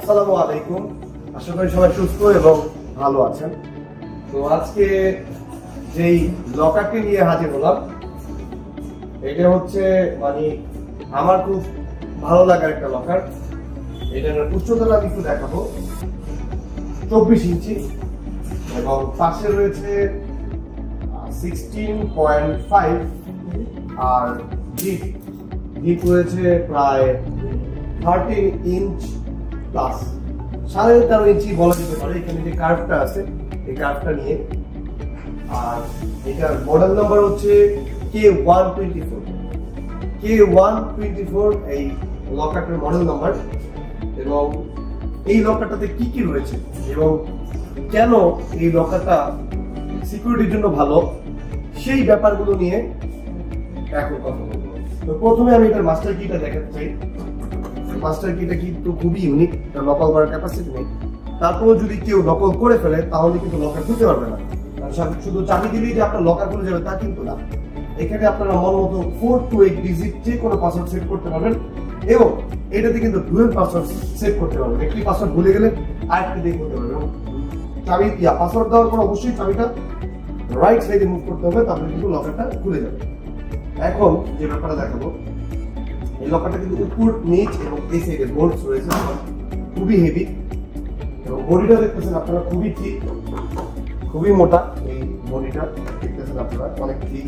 আসসালামু আলাইকুম। আশা করি সবাই সুস্থ এবং ভালো আছেন। তো আজকে যেই লকারটি নিয়ে হাজির হলাম, এটা হচ্ছে মানে আমার খুব ভালো লাগার একটা লকার। এটার উচ্চতা আমি একটু দেখাবো, 24 ইঞ্চি এবং পাশে রয়েছে 16.5 আর ডিপ রয়েছে প্রায় 13 ইঞ্চ প্লাস, 13.5 ইঞ্চি বলা যেতে পারে। এখানে যে কার্ভটা আছে এই কার্ভটা নিয়ে, আর এটার মডেল নাম্বার হচ্ছে K124 এই লকারটার মডেল নাম্বার। এবং এই লকারটাতে কি কি রয়েছে এবং কেন এই লকারটা সিকিউরিটির জন্য ভালো, সেই ব্যাপারগুলো নিয়ে এখন কথা বলবো। তো প্রথমে আমি এটার মাস্টার কিটা দেখাতে চাই। মাস্টার কিটা কিন্তু খুবই ইউনিক, এটা নকল করার ক্যাপাসিটি নেই। তারপরেও যদি কেউ নকল করে ফেলে তাহলে কিন্তু লকার খুলতে পারবে না। শুধু চাবি দিলেই যে আপনার লকার খুলে যাবে তা কিন্তু না। এখানে আপনারা মন মতো 4 to 8 ডিজিট যে কোনো পাসওয়ার্ড সেট করতে পারবেন এবং এটাতে কিন্তু ডুয়াল পাসওয়ার্ড সেট করতে পারবেন। একটি পাসওয়ার্ড ভুলে গেলে আরেকটি দিয়ে করতে পারবেন। চাবি পাসওয়ার্ড দেওয়ার পর অবশ্যই চাবিটা রাইট সাইডে মুভ করতে হবে, তাহলে কিন্তু লকারটা খুলে যাবে। এখন যে ব্যাপারটা দেখাবো, এই লকারটা কিন্তু উপর নিচ এবং এই সাইডে বোল্টস রয়েছে, খুবই হেভি এবং বডিটা দেখতেছেন আপনারা খুবই ঠিক, খুবই মোটা। এই বডিটা দেখতেছেন আপনারা অনেক ঠিক।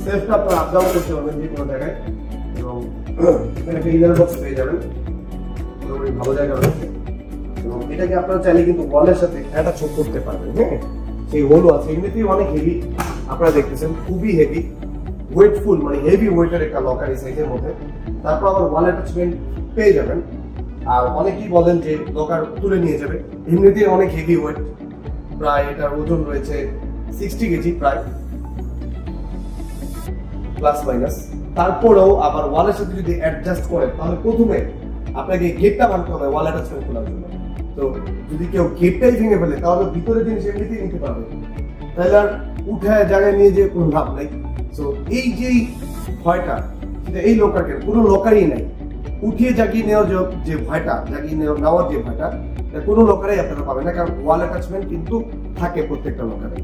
সেলফটা আপনারা আপ ডাউন করতে পারবেন যে কোনো জায়গায় এবং এখানে একটা ইনার বক্স পেয়ে যাবেন, মোটামুটি ভালো জায়গা রয়েছে। এবং এটাকে আপনারা চাইলে কিন্তু ওয়ালের সাথে অ্যাটাচ করতে পারবেন। হ্যাঁ, সেই হোলও আছে, এমনিতেই অনেক হেভি। আপনারা দেখতেছেন খুবই হেভি, ওয়েটফুল, মানে হেভি ওয়েটের একটা লকার এই সাইজের মধ্যে। তারপর আবার ওয়াল অ্যাটাচমেন্ট পেয়ে যাবেন। আর অনেকেই বলেন যে লকার তুলে নিয়ে যাবে, এমনিতেই অনেক হেভি ওয়েট, প্রায় এটার ওজন রয়েছে 60 কেজি প্রায়, প্লাস মাইনাস। তারপরেও আবার ওয়ালের সাথে যদি অ্যাডজাস্ট করে তাহলে প্রথমে আপনাকে গেটটা বানতে হবে ওয়াল অ্যাটাচমেন্ট খোলার জন্য। তো যদি কেউ গেটটাই ভেঙে ফেলে তাহলে ভিতরে জিনিস এমনিতেই নিতে পারবে, তাহলে আর উঠে জায়গায় নিয়ে যে কোনো লাভ নাই। তো এই যে ভয়টা, সেটা এই লকারের কোনো লকারই নাই। উঠিয়ে জাগিয়ে নেওয়ার যে ভয়টা, জাগিয়ে নেওয়ার যে ভয়টা, কোনো লকারেই আপনারা পাবেন না, কারণ ওয়াল অ্যাটাচমেন্ট কিন্তু থাকে প্রত্যেকটা লকারে।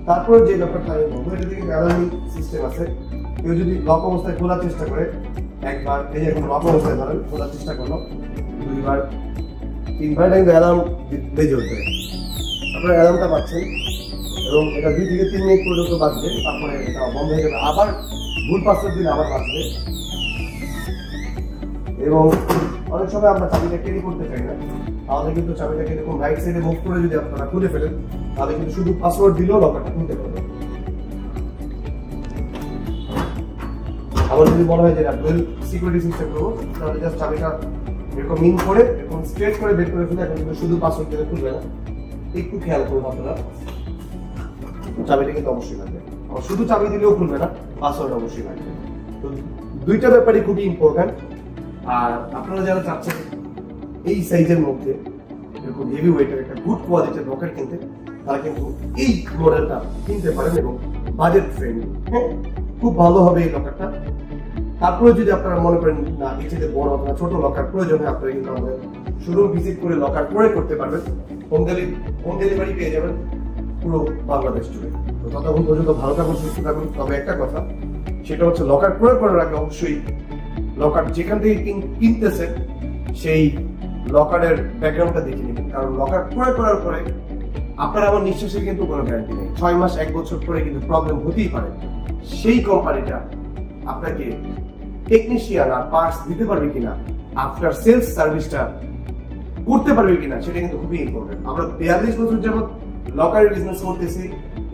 তারপরে যে ব্যাপারটা আমি বলবো, এটা থেকে অ্যালার্মিং সিস্টেম আছে। কেউ যদি লক অবস্থায় খোলার চেষ্টা করে, একবার এই এখন লক অবস্থায় ধরেন খোলার চেষ্টা করলো, 2বার 3বার কিন্তু অ্যালার্ম বেজে উঠবে। আপনারা অ্যালার্মটা পাচ্ছেন এবং এটা 2 থেকে 3 মিনিট পর্যন্ত বাজবে, তারপরে এটা বন্ধ হয়ে যাবে, আবার ভুল পাসওয়ার্ড দিলে আবার বাজবে। এবং অনেক সময় আমরা চাবিটা ক্যারি করতে চাই না, তাহলে কিন্তু চাবিটাকে এরকম রাইট সাইডে মুভ করে যদি আপনারা খুলে ফেলেন তাহলে কিন্তু শুধু পাসওয়ার্ড দিলেও লকারটা খুলতে পারবেন। আবার যদি বলা হয় যে ডুয়াল সিকিউরিটি সিস্টেম করবো, তাহলে জাস্ট চাবিটা এরকম ইন করে এরকম স্ট্রেট করে বের করে ফেলে, এখন কিন্তু শুধু পাসওয়ার্ড দিলে খুলবে না। একটু খেয়াল করুন আপনারা, চাবিটা কিন্তু অবশ্যই লাগবে। আর শুধু চাবি দিলেও খুলবে না, পাসওয়ার্ড অবশ্যই লাগবে। তো দুইটা ব্যাপারই খুবই ইম্পর্টেন্ট। আর আপনারা যারা চাচ্ছেন এই সাইজের মধ্যে এরকম হেভি ওয়েটের একটা গুড কোয়ালিটির লকার কিনতে, তারা কিন্তু এই মডেলটা কিনতে পারেন এবং বাজেট ফ্রেন্ডলি। হ্যাঁ, খুব ভালো হবে এই লকারটা। তারপরে যদি আপনারা মনে করেন না এই চেয়ে বড় অথবা ছোট লকার প্রয়োজন হয়, আপনারা কিন্তু আমাদের শোরুম ভিজিট করে লকার ক্রয় করতে পারবেন। হোম ডেলিভারি পেয়ে যাবেন পুরো বাংলাদেশ জুড়ে। তো ততক্ষণ পর্যন্ত ভালো থাকুন, সুস্থ থাকুন। তবে একটা কথা, সেটা হচ্ছে লকার ক্রয় করার আগে অবশ্যই লকার যেখান থেকে কিনতেছেন সেই লকারের ব্যাকগ্রাউন্ডটা দেখে নেবেন, কারণ লকার ক্রয় করার পরে আপনার আমার নিঃশ্বাসের কিন্তু কোনো গ্যারান্টি নেই। 6 মাস 1 বছর পরে কিন্তু প্রবলেম হতেই পারে। সেই কোম্পানিটা আপনাকে টেকনিশিয়ান আর পার্টস দিতে পারবে কিনা, আফটার সেলস সার্ভিসটা করতে পারবে কিনা, সেটা কিন্তু খুবই ইম্পর্টেন্ট। আমরা 42 বছর যাবত লকারের বিজনেস করতেছি,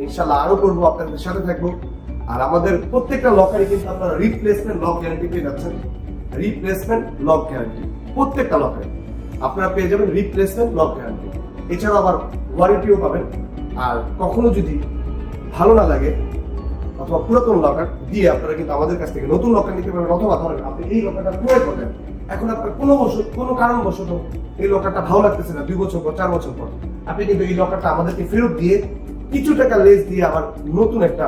ইনশাআল্লাহ আরো করবো, আপনাদের সাথে থাকবো। আর আমাদের প্রত্যেকটা লকারে কিন্তু আপনারা রিপ্লেসমেন্ট লক গ্যারান্টি পেয়ে যাচ্ছেন। রিপ্লেসমেন্ট লক গ্যারান্টি প্রত্যেকটা লকারে আপনারা পেয়ে যাবেন, রিপ্লেসমেন্ট লক গ্যারান্টি। এছাড়া আবার ওয়ারেন্টিও পাবেন। আর কখনো যদি ভালো না লাগে অথবা পুরাতন লকার দিয়ে আপনারা কিন্তু আমাদের কাছ থেকে নতুন লকার নিতে পারবেন, অথবা ধরেন আপনি এই লকারটা ক্রয় করলেন, এখন আপনার কোনো কারণবশত এই লকারটা ভালো লাগতেছে না, 2 বছর পর 4 বছর পর আপনি কিন্তু এই লকারটা আমাদেরকে ফেরত দিয়ে কিছু টাকা লেস দিয়ে আবার নতুন একটা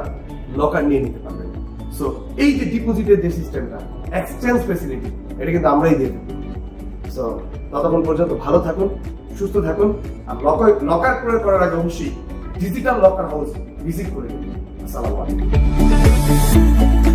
লকার নিয়ে নিতে পারবেন। সো এই যে ডিপোজিটের যে সিস্টেমটা, এক্সচেঞ্জ ফ্যাসিলিটি, এটা কিন্তু আমরাই দিয়ে দেবো। সো ততক্ষণ পর্যন্ত ভালো থাকুন, সুস্থ থাকুন। আর লকার প্রয়োগ করার আগে অবশ্যই ডিজিটাল লকার হাউস ভিজিট করে নিন। আসসালামু আলাইকুম।